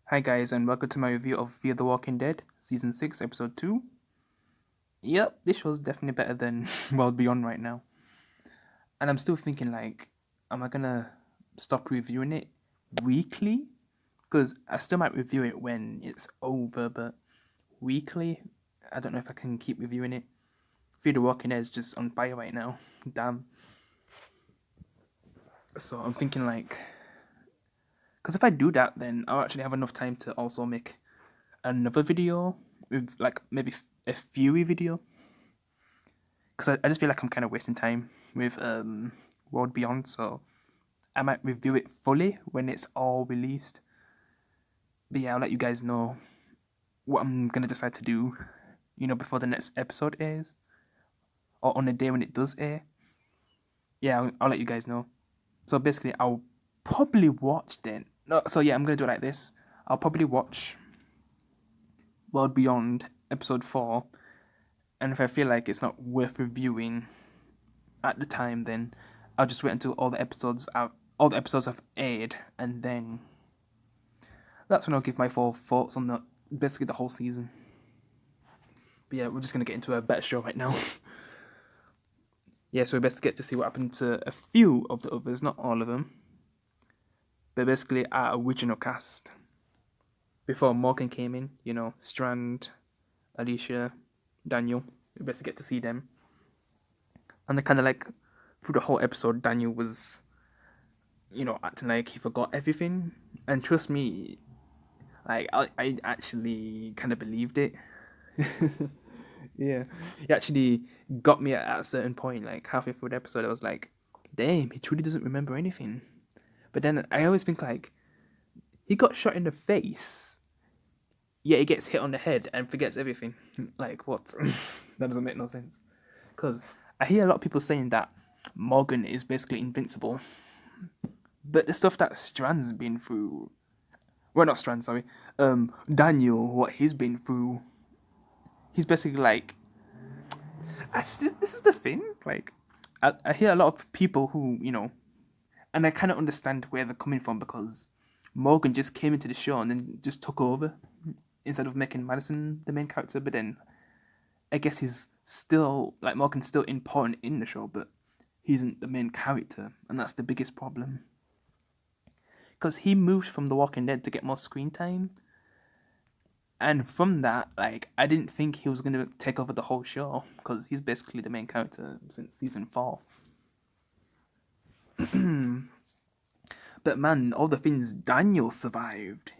Hi guys, and welcome to my review of Fear the Walking Dead, Season 6, Episode 2. Yep, this show's definitely better than World Beyond right now. And I'm still thinking like, am I gonna stop reviewing it weekly? Because I still might review it when it's over, but weekly, I don't know if I can keep reviewing it. Fear the Walking Dead is just on fire right now. Damn. So I'm thinking like, because if I do that, then I'll actually have enough time to also make another video with like maybe a Fury video. Because I just feel like I'm kind of wasting time with World Beyond, so I might review it fully when it's all released. But yeah, I'll let you guys know what I'm gonna decide to do, before the next episode airs, or on the day when it does air. Yeah, I'll let you guys know. So basically, I'll probably watch then. No, so yeah, I'm gonna do it like this. I'll probably watch World Beyond episode 4, and if I feel like it's not worth reviewing at the time, then I'll just wait until all the episodes have aired, and then that's when I'll give my full thoughts on basically the whole season. But yeah, we're just gonna get into a better show right now. Yeah, so we best get to see what happened to a few of the others, not all of them, but basically our original cast. Before Morgan came in, Strand, Alecia, Daniel, we best get to see them. And they kind of like, through the whole episode, Daniel was, acting like he forgot everything. And trust me, like, I actually kind of believed it. Yeah. He actually got me at a certain point, like halfway through the episode. I was like, damn, he truly doesn't remember anything. But then I always think, like, he got shot in the face, yet he gets hit on the head and forgets everything. Like, what? That doesn't make no sense. Because I hear a lot of people saying that Morgan is basically invincible. But the stuff that Strand's been through... Well, not Strand, sorry. Daniel, what he's been through... He's basically like... This is the thing. Like, I hear a lot of people who, and I kind of understand where they're coming from, because Morgan just came into the show and then just took over instead of making Madison the main character. But then I guess he's still, like, Morgan's still important in the show, but he isn't the main character, and that's the biggest problem. Because he moved from The Walking Dead to get more screen time, and from that, like, I didn't think he was going to take over the whole show, because he's basically the main character since season 4. But man, all the things Daniel survived.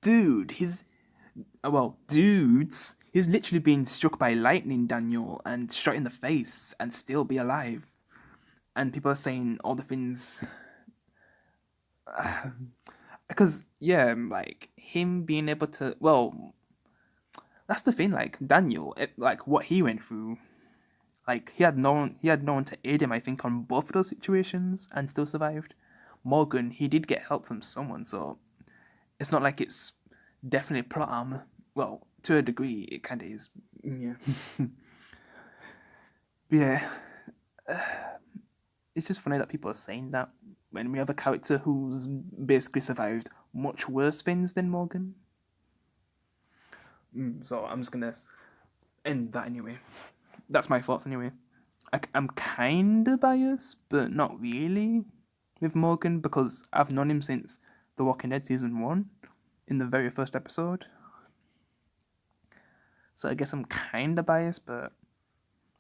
Dude, he's literally been struck by lightning, Daniel, and shot in the face and still be alive. And people are saying all the things... Because, yeah, like, him being able to... Well, that's the thing, like, Daniel, like, what he went through... Like, he had no one to aid him, I think, on both of those situations, and still survived. Morgan, he did get help from someone, so it's not like it's definitely plot armor. Well, to a degree, it kind of is. Yeah. Yeah. It's just funny that people are saying that when we have a character who's basically survived much worse things than Morgan. So I'm just gonna end that anyway. That's my thoughts anyway. I'm kind of biased, but not really, with Morgan, because I've known him since The Walking Dead Season 1, in the very first episode. So I guess I'm kind of biased, but...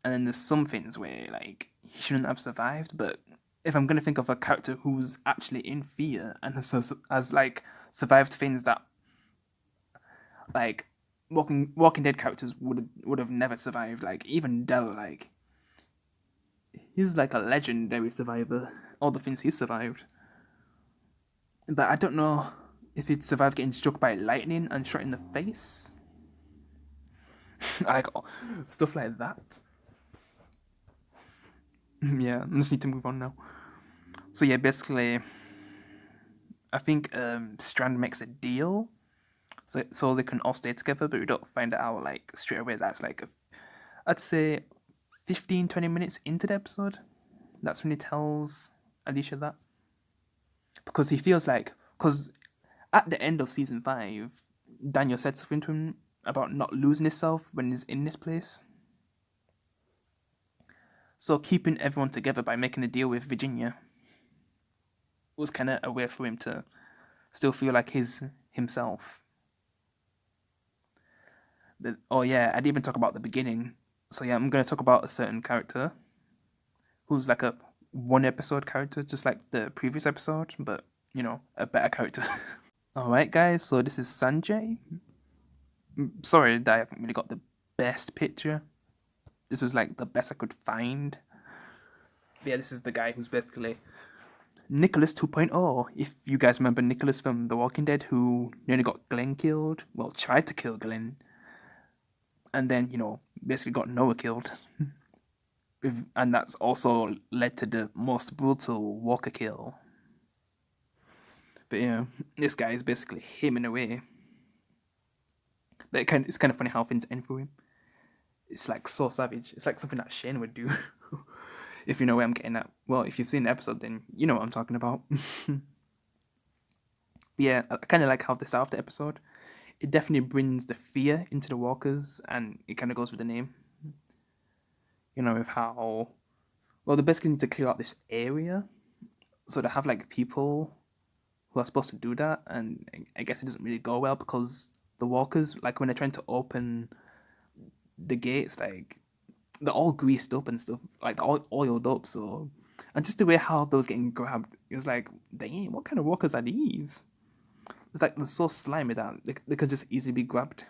And then there's some things where, like, he shouldn't have survived, but if I'm going to think of a character who's actually in fear and has like, survived things that, like, Walking Dead characters would have never survived, like, even Del, like, he's like a legendary survivor, all the things he's survived. But I don't know if he'd survived getting struck by lightning and shot in the face. Like, stuff like that. Yeah, I just need to move on now. So yeah, basically, I think Strand makes a deal so they can all stay together, but we don't find out like straight away. That's like I'd say 15-20 minutes into the episode. That's when he tells Alecia that. Because he feels like, because at the end of season 5, Daniel said something to him about not losing himself when he's in this place. So keeping everyone together by making a deal with Virginia was kind of a way for him to still feel like he's himself. But, oh yeah, I didn't even talk about the beginning. So yeah, I'm going to talk about a certain character who's like a one episode character, just like the previous episode, but you know, a better character. Alright, guys, so this is Sanjay. Sorry that I haven't really got the best picture. This was like the best I could find. But yeah, this is the guy who's basically Nicholas 2.0. If you guys remember Nicholas from The Walking Dead, who nearly got Glenn killed, well, tried to kill Glenn, and then, you know, basically got Noah killed. And that's also led to the most brutal Walker kill. But yeah, this guy is basically him in a way. But it's kind of funny how things end for him. It's like so savage. It's like something that Shane would do. If you know where I'm getting at. Well, if you've seen the episode, then you know what I'm talking about. Yeah, I kind of like how they start off the episode. It definitely brings the fear into the walkers, and it kind of goes with the name. You know, with how, well, they basically need to clear out this area. So they have like people who are supposed to do that, and I guess it doesn't really go well because the walkers, like when they're trying to open the gates, like they're all greased up and stuff, like they're all oiled up. So, and just the way how those getting grabbed, it was like, damn, what kind of walkers are these? It's like they're so slimy that they could just easily be grabbed.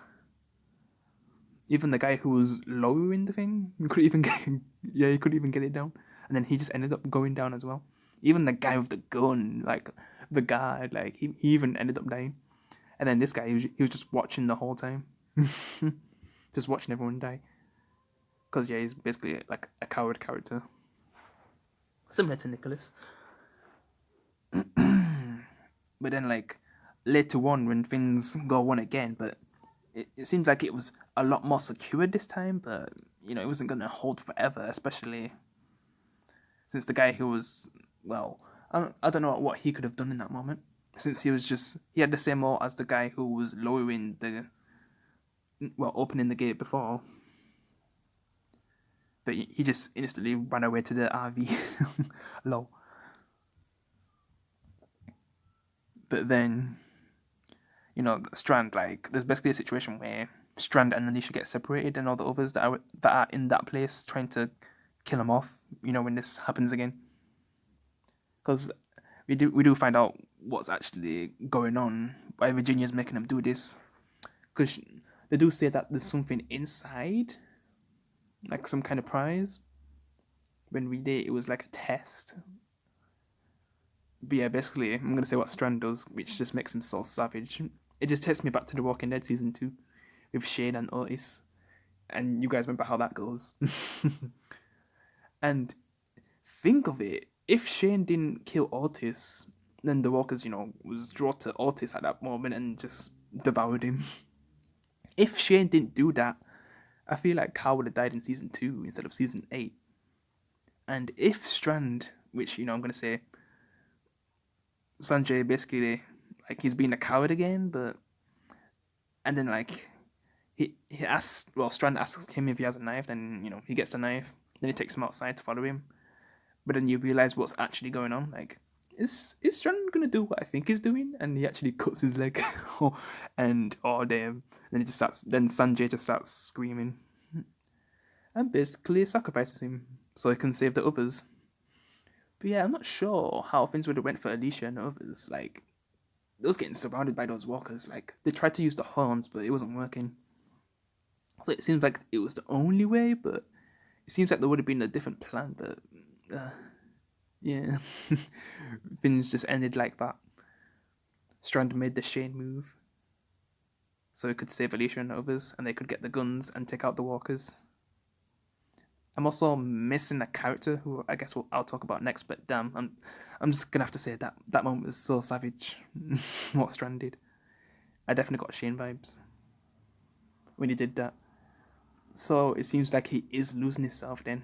Even the guy who was lowering the thing, he couldn't even get, yeah, he couldn't even get it down, and then he just ended up going down as well. Even the guy with the gun, like the guard, like he even ended up dying. And then this guy, he was just watching the whole time, just watching everyone die. Because yeah, he's basically like a coward character, similar to Nicholas. But then like later on, when things go on again, but it seems like it was a lot more secure this time. But you know, it wasn't gonna hold forever, especially since the guy who was, well, I don't know what he could have done in that moment, since he had the same role as the guy who was lowering the, well, opening the gate before. But he just instantly ran away to the RV. Lol. But then, you know, Strand, like, there's basically a situation where Strand and Alecia get separated, and all the others that are in that place trying to kill him off. You know, when this happens again, because we do find out what's actually going on. Why Virginia's making them do this? Because they do say that there's something inside, like some kind of prize. When we did, it was like a test. But yeah, basically, I'm gonna say what Strand does, which just makes him so savage. It just takes me back to The Walking Dead season 2 with Shane and Otis, and you guys remember how that goes. And think of it, if Shane didn't kill Otis, then the Walkers, you know, was drawn to Otis at that moment and just devoured him. If Shane didn't do that, I feel like Carl would have died in season 2 instead of season 8. And if Strand, which, you know, I'm gonna say Sanjay basically, like, he's being a coward again, but, and then like he asks, well, Strand asks him if he has a knife, then, you know, he gets the knife, then he takes him outside to follow him. But then you realize what's actually going on. Like, is Strand gonna do what I think he's doing? And he actually cuts his leg, and oh damn! Then Then Sanjay just starts screaming, and basically sacrifices him so he can save the others. But yeah, I'm not sure how things would have went for Alecia and others. Like, they was getting surrounded by those walkers. Like, they tried to use the horns, but it wasn't working. So it seems like it was the only way, but it seems like there would have been a different plan. But yeah, things just ended like that. Strand made the Shane move, so he could save Alecia and others, and they could get the guns and take out the walkers. I'm also missing a character who I guess I'll talk about next, but damn, I'm just gonna have to say that moment was so savage. What Strand did, I definitely got Shane vibes when he did that. So it seems like he is losing himself then,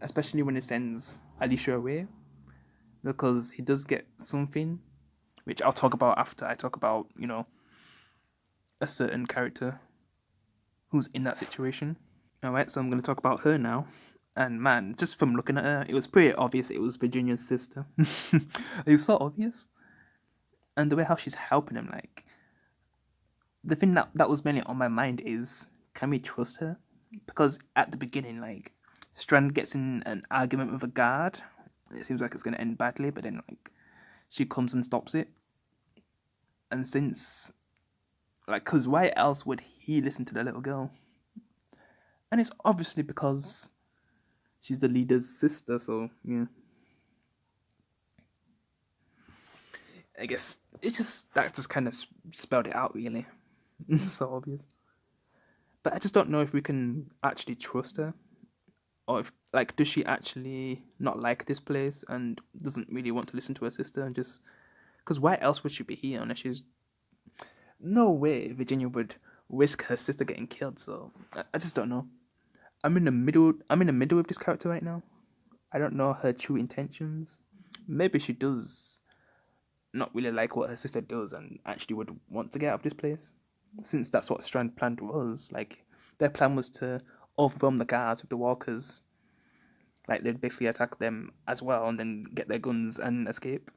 especially when he sends Alicia away, because he does get something, which I'll talk about after I talk about, a certain character who's in that situation. All right, so I'm going to talk about her now. And man, just from looking at her, it was pretty obvious it was Virginia's sister. It was so obvious. And the way how she's helping him, like, the thing that was mainly on my mind is, can we trust her? Because at the beginning, like, Strand gets in an argument with a guard. It seems like it's going to end badly, but then, like, she comes and stops it. And since, like, because why else would he listen to the little girl? And it's obviously because she's the leader's sister, so yeah. I guess that just kind of spelled it out, really. So obvious. But I just don't know if we can actually trust her, or if, like, does she actually not like this place and doesn't really want to listen to her sister, and just because why else would she be here unless she's no way Virginia would risk her sister getting killed. So I just don't know. I'm in the middle. I'm in the middle of this character right now. I don't know her true intentions. Maybe she does not really like what her sister does and actually would want to get out of this place, since that's what Strand planned was. Like, their plan was to overwhelm the guards with the walkers. Like, they'd basically attack them as well and then get their guns and escape.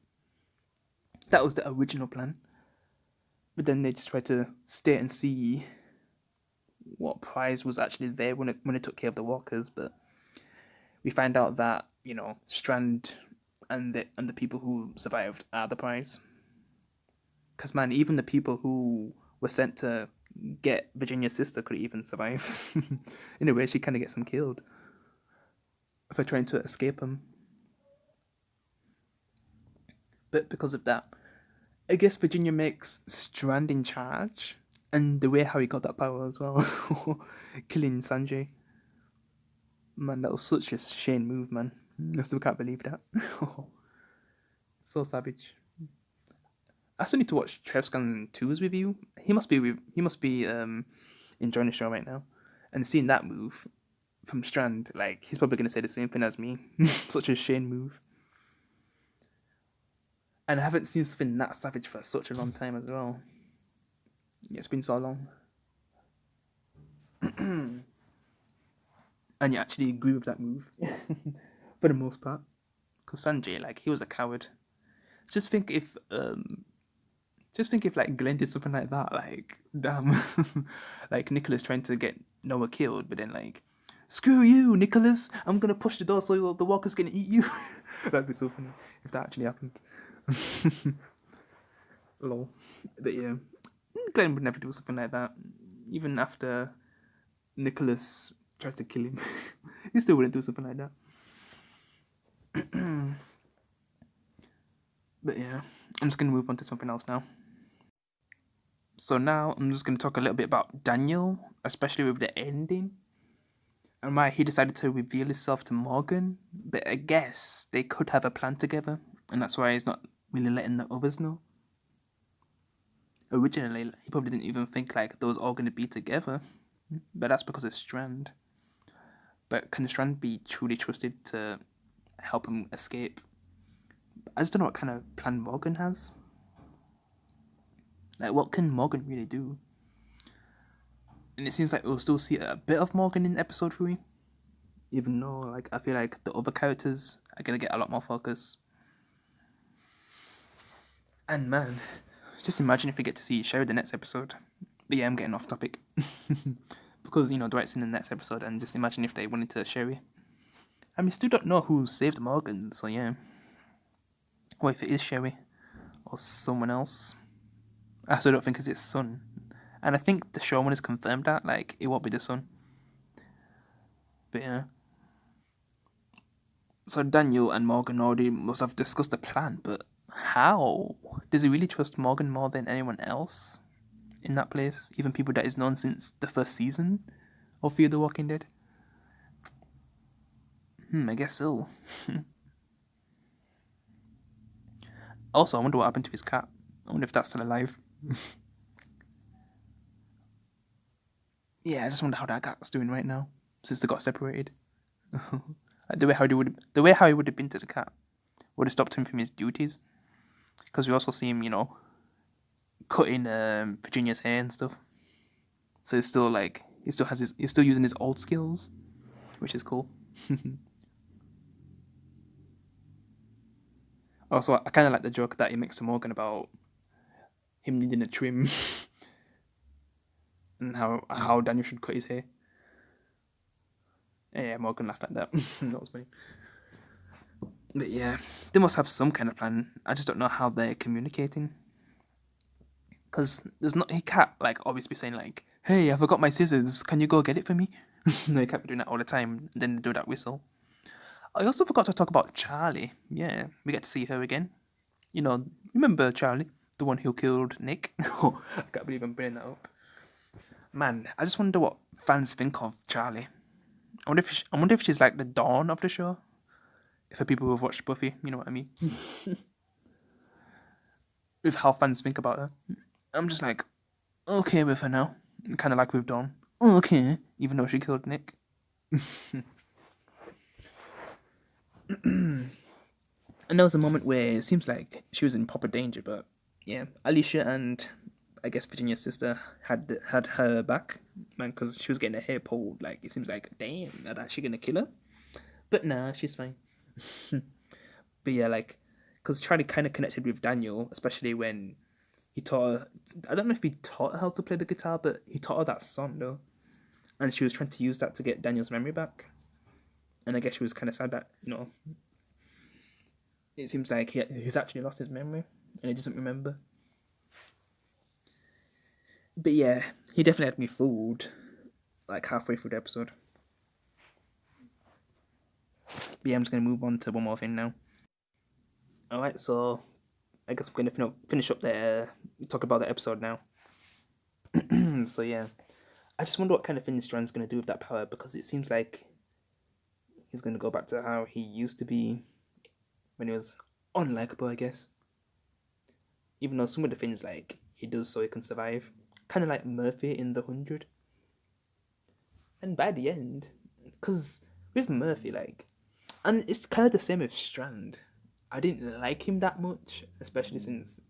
That was the original plan. But then they just tried to stay and see what prize was actually there when it took care of the walkers. But we find out that Strand and the people who survived are the prize. Because man, even the people who were sent to get Virginia's sister could even survive. In a way, she kind of gets them killed for trying to escape him. But because of that, I guess Virginia makes Strand in charge, and the way how he got that power as well, killing Sanjay. Man, that was such a Shane move, man. I still can't believe that. So savage. I still need to watch Trevscan 2's review. He must be enjoying the show right now. And seeing that move from Strand, like, he's probably gonna say the same thing as me. Such a Shane move. And I haven't seen something that savage for such a long time as well. Yeah, it's been so long. And you actually agree with that move for the most part. Because Sanjay, like, he was a coward. Just think if like Glenn did something like that, like, damn. Like Nicholas trying to get Noah killed, but then, like, screw you, Nicholas, I'm gonna push the door so the walker's gonna eat you. That'd be so funny if that actually happened. Lol. But yeah, Glenn would never do something like that. Even after Nicholas tried to kill him, he still wouldn't do something like that. But yeah, I'm just gonna move on to something else now. So now I'm just gonna talk a little bit about Daniel, especially with the ending, and why he decided to reveal himself to Morgan. But I guess they could have a plan together, and that's why he's not really letting the others know. Originally, he probably didn't even think like they was all gonna be together, but that's because of Strand. But can Strand be truly trusted to help him escape? I just don't know what kind of plan Morgan has. Like, what can Morgan really do? And it seems like we'll still see a bit of Morgan in episode 3. Even though, like, I feel like the other characters are gonna get a lot more focus. And man, just imagine if we get to see Sherry the next episode. But yeah, I'm getting off topic. Because, Dwight's in the next episode, and just imagine if they went into Sherry. And we still don't know who saved Morgan, so yeah. What if it is Sherry? Or someone else? I still don't think it's his son. And I think the showman has confirmed that, like, it won't be the son. But yeah. So Daniel and Morgan already must have discussed the plan, but how? Does he really trust Morgan more than anyone else in that place? Even people that is known since the first season of Fear the Walking Dead? I guess so. Also, I wonder what happened to his cat. I wonder if that's still alive. Yeah, I just wonder how that cat's doing right now since they got separated. Like, the way how he would have been to the cat would have stopped him from his duties. Because we also see him, cutting Virginia's hair and stuff. So it's still like he's still using his old skills, which is cool. Also, I kind of like the joke that he makes to Morgan about him needing a trim and how Daniel should cut his hair. Yeah, Morgan laughed at that. That was funny. But yeah, they must have some kind of plan. I just don't know how they're communicating. Because there's not he can't like always be saying like, "Hey, I forgot my scissors. Can you go get it for me?" No, he can't be doing that all the time. Then they do that whistle. I also forgot to talk about Charlie. Yeah, we get to see her again. Remember Charlie, the one who killed Nick? Oh, I can't believe I'm bringing that up. Man, I just wonder what fans think of Charlie. I wonder if she's like the dawn of the show. For people who have watched Buffy, you know what I mean. With how fans think about her, I'm just like okay with her now. Kind of like with Dawn. Okay, even though she killed Nick. And there was a moment where it seems like she was in proper danger, but yeah, Alicia and I guess Virginia's sister had her back, man, because she was getting her hair pulled. Like it seems like, damn, they're actually gonna kill her. But nah, she's fine. But yeah, like, because Charlie kind of connected with Daniel, especially when he taught her. I don't know if he taught her how to play the guitar, but he taught her that song though, and she was trying to use that to get Daniel's memory back. And I guess she was kind of sad that it seems like he's actually lost his memory and he doesn't remember. But yeah, he definitely had me fooled like halfway through the episode. But yeah, I'm just gonna move on to one more thing now. All right, so I guess I'm gonna finish up the talk about the episode now. So yeah, I just wonder what kind of thing Strand's gonna do with that power because it seems like he's gonna go back to how he used to be when he was unlikable, I guess. Even though some of the things like he does so he can survive, kind of like Murphy in The 100. And by the end, because with Murphy, like, and it's kind of the same with Strand. I didn't like him that much, especially since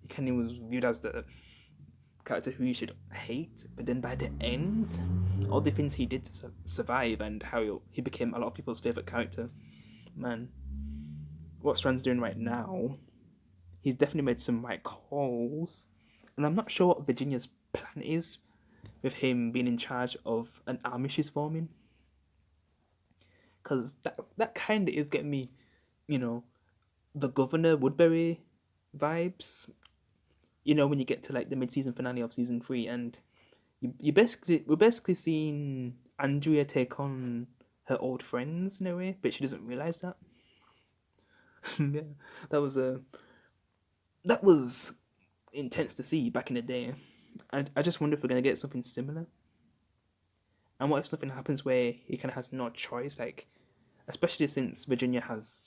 he kind of was viewed as the character who you should hate. But then by the end, all the things he did to survive and how he became a lot of people's favorite character, man, what Strand's doing right now, he's definitely made some right calls. And I'm not sure what Virginia's plan is with him being in charge of an army she's forming. Because that kind of is getting me, you know, the Governor Woodbury vibes. When you get to like the mid-season finale of season 3, and we're basically seeing Andrea take on her old friends in a way, but she doesn't realize that. Yeah, that was that was intense to see back in the day. I just wonder if we're gonna get something similar. And what if something happens where he kind of has no choice, like especially since Virginia has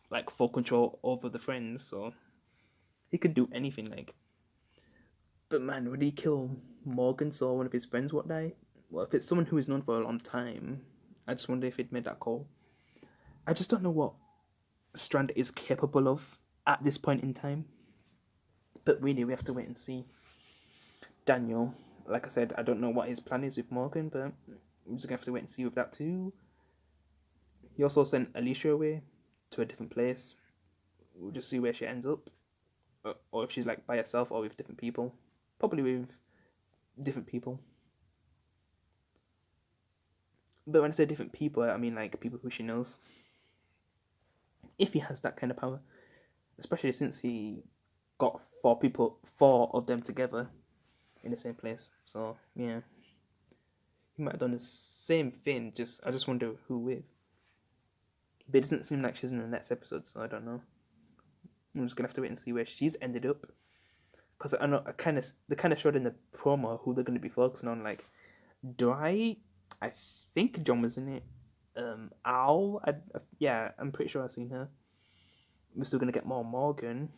like full control over the friends, so he could do anything. Like, but man, would he kill Morgan so one of his friends would die? Well, if it's someone who is known for a long time, I just wonder if he'd made that call. I just don't know what Strand is capable of at this point in time. But really, we have to wait and see. Daniel, like I said, I don't know what his plan is with Morgan, but we're just gonna have to wait and see with that too. He also sent Alecia away to a different place. We'll just see where she ends up, or if she's like by herself or with different people. Probably with different people. But when I say different people, I mean like people who she knows. If he has that kind of power, especially since he got four of them together in the same place. So yeah, he might have done the same thing. I just wonder who with. But it doesn't seem like she's in the next episode, so I don't know. I'm just gonna have to wait and see where she's ended up. Because I know they kind of showed in the promo who they're gonna be focusing on. Like, do I think John was in it. Al, yeah, I'm pretty sure I've seen her. We're still gonna get more Morgan.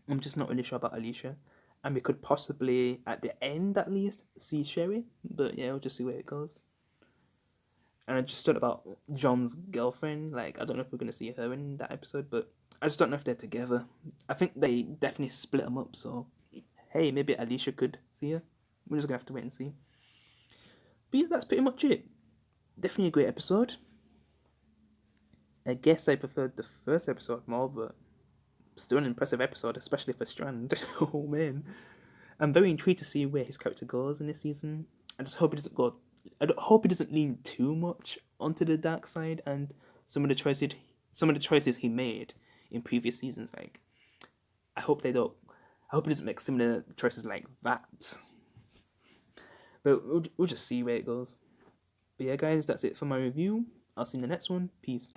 I'm just not really sure about Alecia. and we could possibly, at the end at least, see Sherry. But yeah, we'll just see where it goes. And I just thought about John's girlfriend. Like, I don't know if we're gonna see her in that episode, but I just don't know if they're together. I think they definitely split them up. So, hey, maybe Alecia could see her. We're just gonna have to wait and see. But yeah, that's pretty much it. Definitely a great episode. I guess I preferred the first episode more, but still an impressive episode, especially for Strand. Oh man, I'm very intrigued to see where his character goes in this season. I just hope it doesn't go. I hope it doesn't lean too much onto the dark side and some of the choices he made in previous seasons. Like, I hope they don't. I hope it doesn't make similar choices like that. But we'll just see where it goes. But yeah, guys, that's it for my review. I'll see you in the next one. Peace.